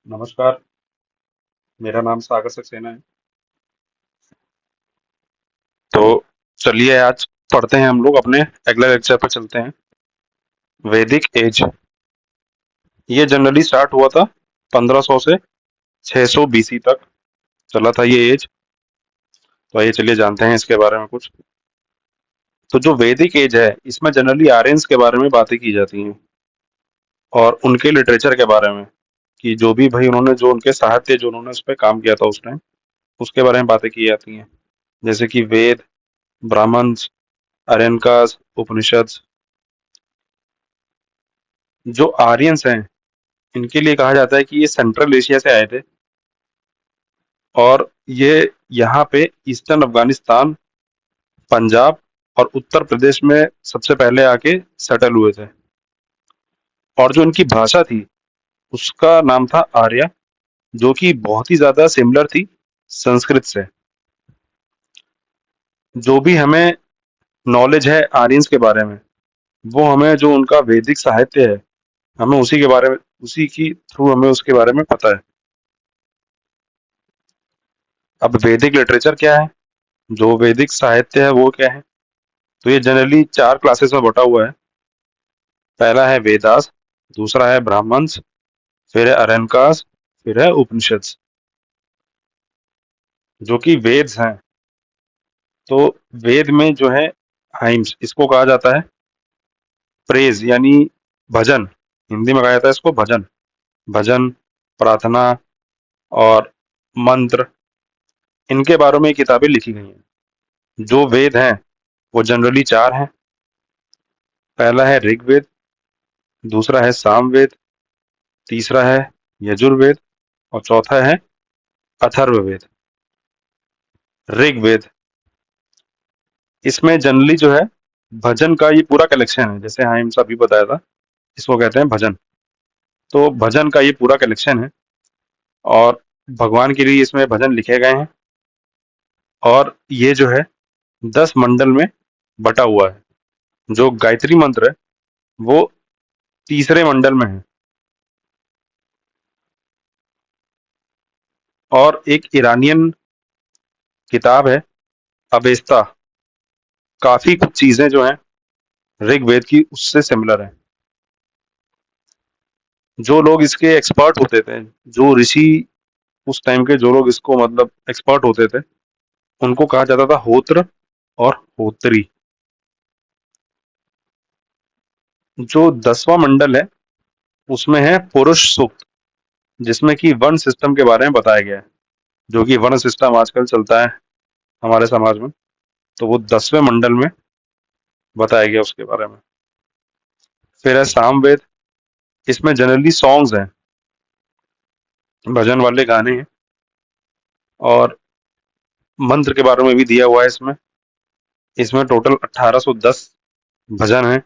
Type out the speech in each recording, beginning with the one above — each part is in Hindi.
नमस्कार। मेरा नाम सागर सक्सेना है। तो चलिए आज पढ़ते हैं, हम लोग अपने अगले लेक्चर पर चलते हैं। वैदिक एज ये जनरली स्टार्ट हुआ था 1500 से 600 बीसी तक चला था ये एज। तो आइए चलिए जानते हैं इसके बारे में कुछ। तो जो वैदिक एज है इसमें जनरली आर्यंस के बारे में बातें की जाती हैं और उनके लिटरेचर के बारे में, कि जो भी भाई उन्होंने जो उनके साहित्य जो उन्होंने उस पर काम किया था उस टाइम, उसके बारे में बातें की जाती हैं। जैसे कि वेद, ब्राह्मण्स, आर्यनकास, उपनिषद। जो आर्यंस हैं इनके लिए कहा जाता है कि ये सेंट्रल एशिया से आए थे और ये यहाँ पे ईस्टर्न अफगानिस्तान, पंजाब और उत्तर प्रदेश में सबसे पहले आके सेटल हुए थे। और जो इनकी भाषा थी उसका नाम था आर्य, जो कि बहुत ही ज्यादा सिमिलर थी संस्कृत से। जो भी हमें नॉलेज है आर्यंस के बारे में, वो हमें जो उनका वैदिक साहित्य है, हमें उसी के बारे में, उसी की थ्रू हमें उसके बारे में पता है। अब वैदिक लिटरेचर क्या है, जो वैदिक साहित्य है वो क्या है। तो ये जनरली 4 क्लासेस में बटा हुआ है। पहला है वेदास, दूसरा है ब्राह्मण्स, फिर है अरण्यकास, फिर है उपनिषद। जो कि वेद्स हैं। तो वेद में जो है हाइम्स, इसको कहा जाता है प्रेज, यानी भजन। हिंदी में कहा जाता है इसको भजन। भजन, प्रार्थना और मंत्र, इनके बारे में किताबें लिखी गई हैं। जो वेद हैं वो जनरली 4 हैं। पहला है ऋग्वेद, दूसरा है सामवेद, तीसरा है यजुर्वेद और चौथा है अथर्ववेद। ऋग्वेद, इसमें जनरली जो है भजन का ये पूरा कलेक्शन है। जैसे हाँ अभी बताया था, इसको कहते हैं भजन। तो भजन का ये पूरा कलेक्शन है और भगवान के लिए इसमें भजन लिखे गए हैं। और ये जो है 10 मंडल में बटा हुआ है। जो गायत्री मंत्र है वो तीसरे मंडल में है। और एक ईरानियन किताब है अवेस्ता, काफी कुछ चीजें जो हैं ऋग्वेद की उससे सिमिलर है। जो लोग इसके एक्सपर्ट होते थे, जो ऋषि उस टाइम के, जो लोग इसको मतलब एक्सपर्ट होते थे, उनको कहा जाता था होत्र और होत्री। जो 10वां मंडल है उसमें है पुरुष सूक्त, जिसमें कि वर्ण सिस्टम के बारे में बताया गया है। जो कि वर्ण सिस्टम आजकल चलता है हमारे समाज में, तो वो 10वें मंडल में बताया गया उसके बारे में। फिर है सामवेद, इसमें जनरली सॉन्ग्स हैं, भजन वाले गाने हैं और मंत्र के बारे में भी दिया हुआ है इसमें। इसमें टोटल 1810 भजन हैं।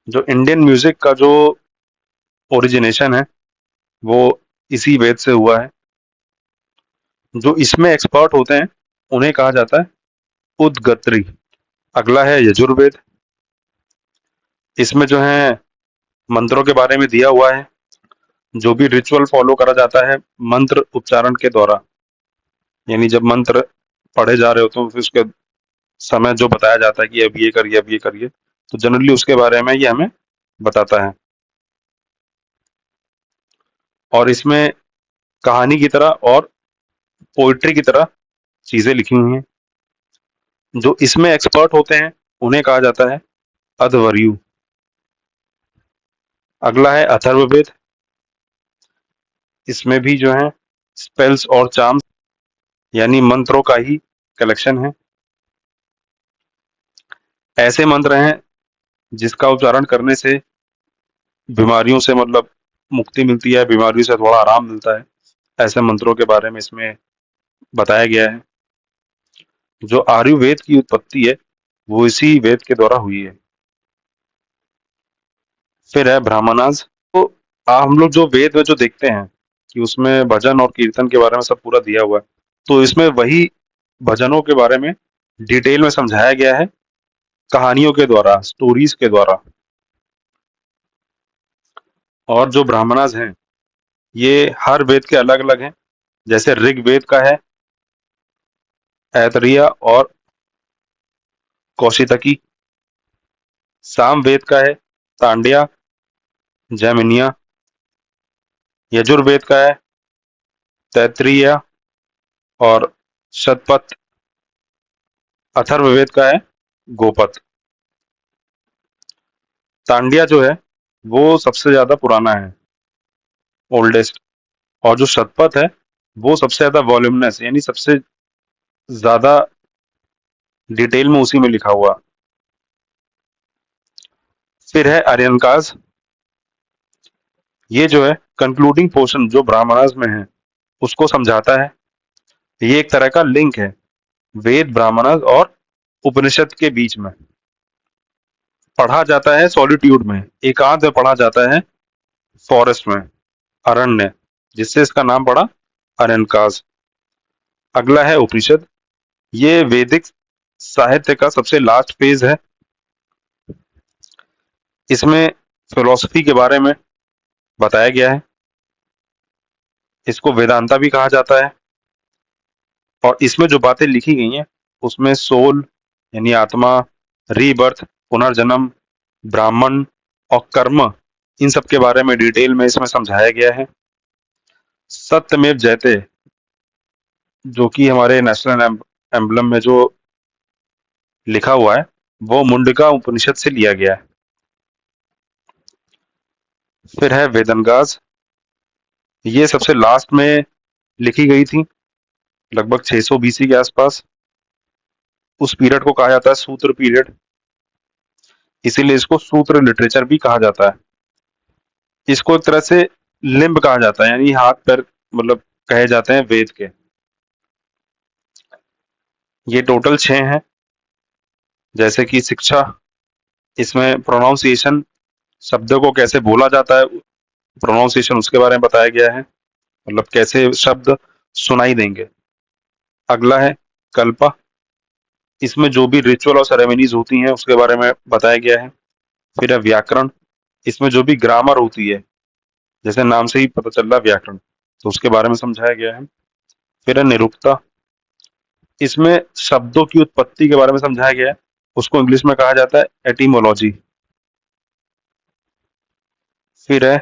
जो इंडियन म्यूजिक का जो ओरिजिनेशन है वो इसी वेद से हुआ है। जो इसमें एक्सपर्ट होते हैं उन्हें कहा जाता है उदगत्री। अगला है यजुर्वेद, इसमें जो है मंत्रों के बारे में दिया हुआ है। जो भी रिचुअल फॉलो करा जाता है मंत्र उच्चारण के द्वारा, यानी जब मंत्र पढ़े जा रहे होते हैं फिर उसके समय जो बताया जाता है कि अब ये करिए, अब ये करिए, तो जनरली उसके बारे में ये हमें बताता है। और इसमें कहानी की तरह और पोइट्री की तरह चीजें लिखी हुई हैं। जो इसमें एक्सपर्ट होते हैं उन्हें कहा जाता है अध्वर्यु। अगला है अथर्ववेद, इसमें भी जो है स्पेल्स और चार्म्स, यानी मंत्रों का ही कलेक्शन है। ऐसे मंत्र हैं जिसका उच्चारण करने से बीमारियों से मतलब मुक्ति मिलती है, बीमारियों से थोड़ा आराम मिलता है। ऐसे मंत्रों के बारे में इसमें बताया गया है। जो आयुर्वेद की उत्पत्ति है वो इसी वेद के द्वारा हुई है। फिर है ब्राह्मणास। तो हम लोग जो वेद में जो देखते हैं कि उसमें भजन और कीर्तन के बारे में सब पूरा दिया हुआ है, तो इसमें वही भजनों के बारे में डिटेल में समझाया गया है, कहानियों के द्वारा, स्टोरीज के द्वारा। और जो ब्राह्मणास हैं ये हर वेद के अलग अलग हैं। जैसे ऋग्वेद का है ऐतरेय और कौशितकी। सामवेद का है तांड्या, जैमिनिया। यजुर्वेद का है तैत्तिरीय और शतपथ। अथर्ववेद का है गोपद। तांड्या जो है वो सबसे ज्यादा पुराना है, ओल्डेस्ट। और जो शतपथ है वो सबसे ज्यादा वॉल्यूमिनस, यानी सबसे ज्यादा डिटेल में उसी में लिखा हुआ। फिर है आर्यनकाज। ये जो है कंक्लूडिंग पोर्शन जो ब्राह्मणास में है उसको समझाता है। ये एक तरह का लिंक है वेद, ब्राह्मणास और उपनिषद के बीच में। पढ़ा जाता है सॉलिट्यूड में, एकांत में पढ़ा जाता है, फॉरेस्ट में, अरण्य, जिससे इसका नाम पड़ा अरण्यकाज। अगला है उपनिषद। ये वैदिक साहित्य का सबसे लास्ट फेज है। इसमें फिलोसफी के बारे में बताया गया है। इसको वेदांता भी कहा जाता है। और इसमें जो बातें लिखी गई हैं उसमें सोल यानी आत्मा, रीबर्थ, पुनर्जन्म, ब्राह्मण और कर्म, इन सब के बारे में डिटेल में इसमें समझाया गया है। सत्यमेव जयते, जो कि हमारे नेशनल एम्बलम में जो लिखा हुआ है, वो मुंडका उपनिषद से लिया गया है। फिर है वेदनगाज। ये सबसे लास्ट में लिखी गई थी, लगभग 600 बीसी के आसपास। उस पीरियड को कहा जाता है सूत्र पीरियड, इसीलिए इसको सूत्र लिटरेचर भी कहा जाता है। इसको एक तरह से लिम्ब कहा जाता है, यानी हाथ पैर, मतलब कहे जाते हैं वेद के। ये टोटल 6 हैं। जैसे कि शिक्षा, इसमें प्रोनाउंसिएशन, शब्दों को कैसे बोला जाता है, प्रोनाउंसिएशन उसके बारे में बताया गया है, मतलब कैसे शब्द सुनाई देंगे। अगला है कल्पा। इसमें जो भी रिचुअल और सेरेमनीज होती हैं उसके बारे में बताया गया है। फिर है व्याकरण। इसमें जो भी ग्रामर होती है, जैसे नाम से ही पता चल रहा है व्याकरण, तो उसके बारे में समझाया गया है। फिर है निरुक्ता। इसमें शब्दों की उत्पत्ति के बारे में समझाया गया है। उसको इंग्लिश में कहा जाता है एटिमोलॉजी। फिर है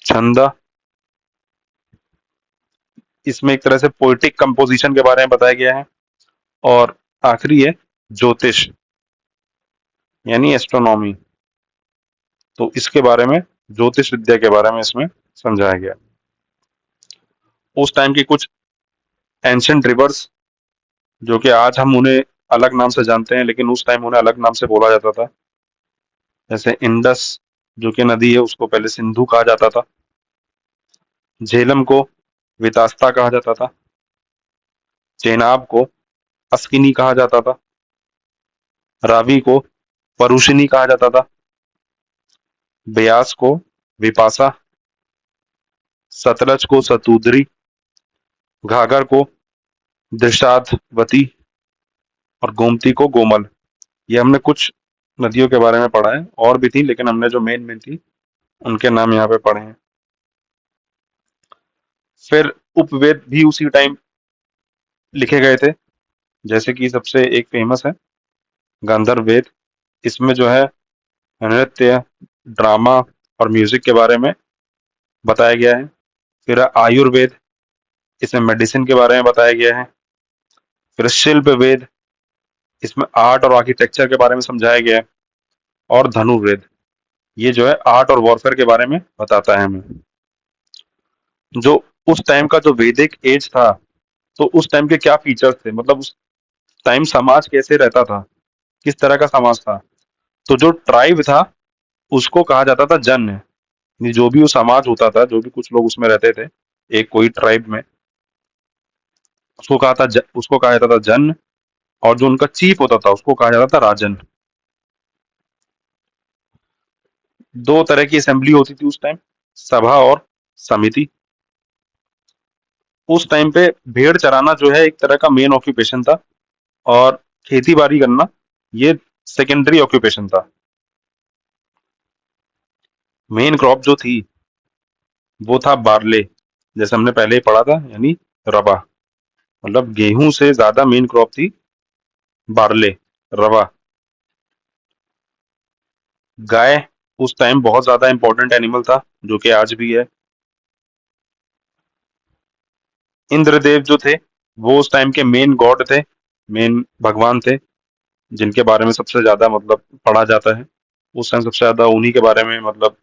छंद। इसमें एक तरह से पोएटिक कंपोजिशन के बारे में बताया गया है। और आखिरी है ज्योतिष, यानी एस्ट्रोनॉमी। तो इसके बारे में, ज्योतिष विद्या के बारे में इसमें समझाया गया। उस टाइम की कुछ एंशियंट रिवर्स, जो कि आज हम उन्हें अलग नाम से जानते हैं, लेकिन उस टाइम उन्हें अलग नाम से बोला जाता था। जैसे इंडस जो कि नदी है, उसको पहले सिंधु कहा जाता था। झेलम को वितास्ता कहा जाता था। चेनाब को अस्किनी कहा जाता था। रावी को परुशिनी कहा जाता था। ब्यास को विपासा। सतलज को सतुद्री। घाघर को दृषाधवती। और गोमती को गोमल। ये हमने कुछ नदियों के बारे में पढ़ा है, और भी थी लेकिन हमने जो मेन मेन थी उनके नाम यहाँ पे पढ़े हैं। फिर उपवेद भी उसी टाइम लिखे गए थे। जैसे कि सबसे एक फेमस है गांधर्व वेद। इसमें जो है नृत्य, ड्रामा और म्यूजिक के बारे में बताया गया है। फिर आयुर्वेद, इसमें मेडिसिन के बारे में बताया गया है। फिर शिल्प वेद, इसमें आर्ट और आर्किटेक्चर के बारे में समझाया गया है। और धनुर्वेद, ये जो है आर्ट और वॉरफेयर के बारे में बताता है हमें। जो उस टाइम का जो वैदिक एज था, तो उस टाइम के क्या फीचर्स थे, मतलब उस टाइम समाज कैसे रहता था, किस तरह का समाज था। तो जो ट्राइब था उसको कहा जाता था जन। यानी जो भी वो समाज होता था, जो भी कुछ लोग उसमें रहते थे, एक कोई ट्राइब में, उसको कहा जाता था जन। और जो उनका चीफ होता था उसको कहा जाता था राजन। दो तरह की असेंबली होती थी उस टाइम, सभा और समिति। उस टाइम पे भेड़ चराना जो है एक तरह का मेन ऑक्यूपेशन था, और खेती बाड़ी करना ये सेकेंडरी ऑक्यूपेशन था। मेन क्रॉप जो थी वो था बार्ले, जैसे हमने पहले ही पढ़ा था, यानी रवा। मतलब गेहूं से ज्यादा मेन क्रॉप थी बार्ले, रवा। गाय उस टाइम बहुत ज्यादा इंपॉर्टेंट एनिमल था, जो कि आज भी है। इंद्रदेव जो थे, वो उस टाइम के मेन गॉड थे, मेन भगवान थे, जिनके बारे में सबसे ज्यादा मतलब पढ़ा जाता है। उस टाइम सबसे ज्यादा उन्हीं के बारे में मतलब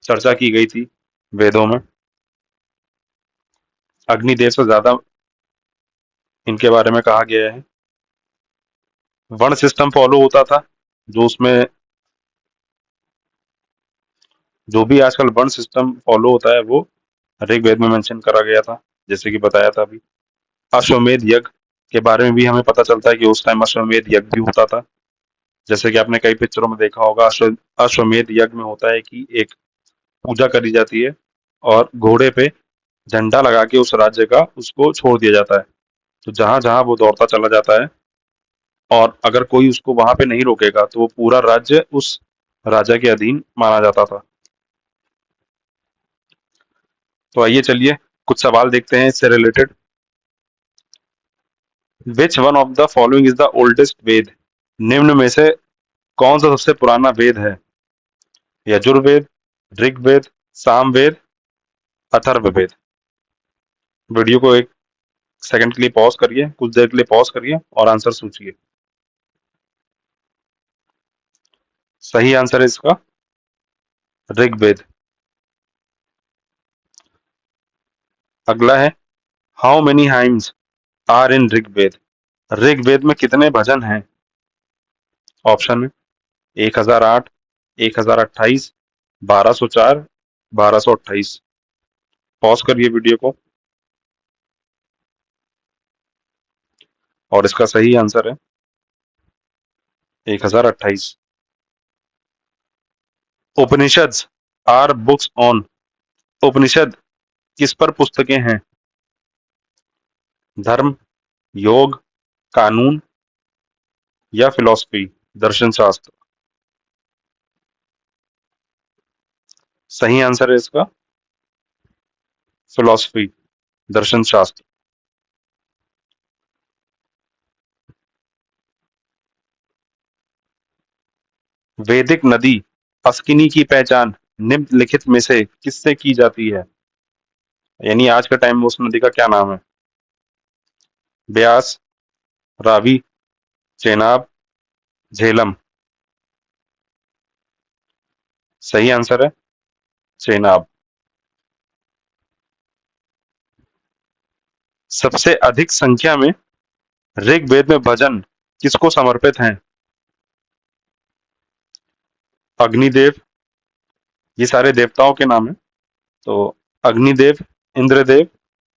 चर्चा की गई थी वेदों में। अग्निदेव से ज्यादा इनके बारे में कहा गया है। वर्ण सिस्टम फॉलो होता था, जो उसमें जो भी आजकल वर्ण सिस्टम फॉलो होता है वो ऋग्वेद में मेंशन करा गया था, जैसे कि बताया था अभी। अश्वमेध यज्ञ के बारे में भी हमें पता चलता है कि उस टाइम अश्वमेध यज्ञ भी होता था। जैसे कि आपने कई पिक्चरों में देखा होगा, अश्वमेध यज्ञ में होता है कि एक पूजा करी जाती है और घोड़े पे झंडा लगा के उस राज्य का उसको छोड़ दिया जाता है। तो जहां जहां वो दौड़ता चला जाता है, और अगर कोई उसको वहां पे नहीं रोकेगा, तो वो पूरा राज्य उस राजा के अधीन माना जाता था। तो आइए चलिए कुछ सवाल देखते हैं इससे related. Which one of the following is the oldest Veda? निम्न में से कौन सा सबसे पुराना वेद है? यजुर्वेद, ऋग्वेद, सामवेद, अथर्ववेद। वीडियो को एक सेकंड के लिए पॉज करिए, कुछ देर के लिए पॉज करिए और आंसर सोचिए। सही आंसर है इसका ऋग्वेद। अगला है, how many hymns are in Rigveda? Rigveda में कितने भजन हैं? ऑप्शन है 1008, 1028, 1204, 1228। पॉज करिए वीडियो को, और इसका सही आंसर है 1028। उपनिषद आर बुक्स ऑन। उपनिषद किस पर पुस्तकें हैं? धर्म, योग, कानून, या फिलॉसफी, दर्शन शास्त्र। सही आंसर है इसका फिलॉसफी, दर्शन शास्त्र। वैदिक नदी अस्किनी की पहचान निम्नलिखित में से किससे की जाती है? यानी आज के टाइम में उस नदी का क्या नाम है? ब्यास, रावी, चेनाब, झेलम। सही आंसर है चेनाब। सबसे अधिक संख्या में ऋग्वेद में भजन किसको समर्पित हैं? अग्निदेव, ये सारे देवताओं के नाम है। तो अग्निदेव, इंद्रदेव,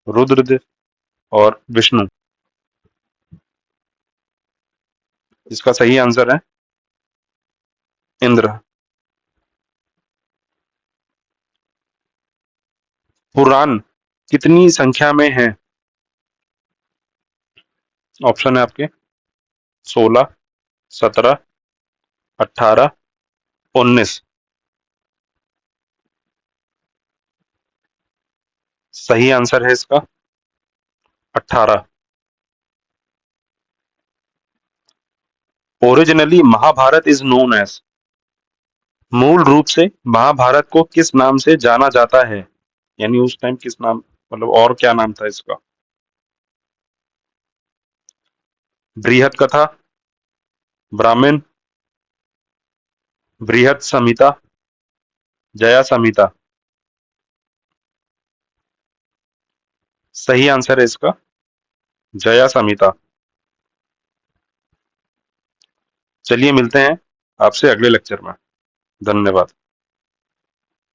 रुद्रदेव और विष्णु। इसका सही आंसर है इंद्र। पुराण कितनी संख्या में है? ऑप्शन है आपके 16, 17, 18, 19। सही आंसर है इसका 18। Originally Mahabharata is known as. मूल रूप से महाभारत को किस नाम से जाना जाता है? यानी उस टाइम किस नाम, मतलब और क्या नाम था इसका? बृहत कथा, ब्राह्मण, बृहत संहिता, जया संहिता। सही आंसर है इसका जया संहिता। चलिए मिलते हैं आपसे अगले लेक्चर में। धन्यवाद।